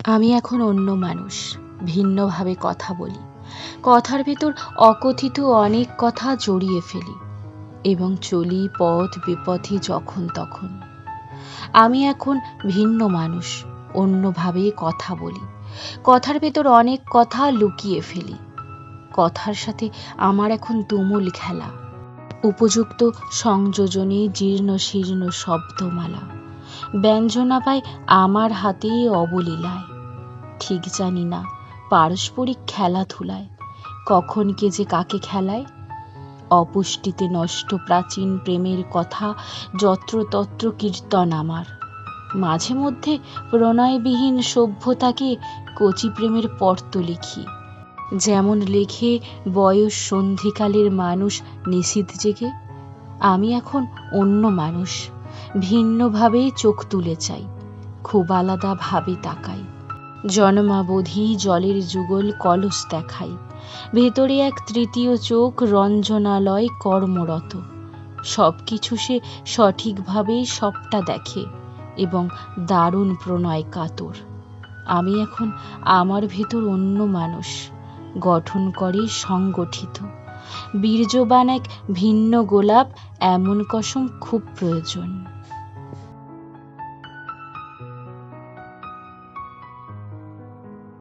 আমি এখন অন্য মানুষ, ভিন্নভাবে কথা বলি। কথার ভেতর অকথিত অনেক কথা জড়িয়ে ফেলি এবং চলি পথ বিপথে যখন তখন। আমি এখন ভিন্ন মানুষ, অন্যভাবে কথা বলি। কথার ভেতর অনেক কথা লুকিয়ে ফেলি। কথার সাথে আমার এখন তুমুল খেলা। উপযুক্ত সংযোজনে জীর্ণ শীর্ণ শব্দমালা ব্যঞ্জনা পায় আমার হাতেই অবলীলায়। ঠিক জানি না পারস্পরিক খেলাধুলায় কখন কে যে কাকে খেলায়। অপুষ্টিতে নষ্ট প্রাচীন প্রেমের কথা যত্রতত্র কীর্তন আমার। মাঝে মধ্যে প্রণয়বিহীন সভ্যতাকে কচি প্রেমের পর্ত লিখি, যেমন লেখে বয়স সন্ধিকালের মানুষ নিশীথ জেগে। আমি এখন অন্য মানুষ, ভিন্নভাবে চোখ তুলে চাই, খুব আলাদা ভাবে তাকাই। জন্মাবধি জলের যুগল কলস দেখাই, ভেতরে এক তৃতীয় চোখ রঞ্জনালয় কর্মরত। সব কিছু সে সঠিকভাবে সবটা দেখে এবং দারুণ প্রণয় কাতর। আমি এখন আমার ভেতর অন্য মানুষ, গঠন করে সংগঠিত বীর্যবান এক ভিন্ন গোলাপ, এমন কসম খুব প্রয়োজন।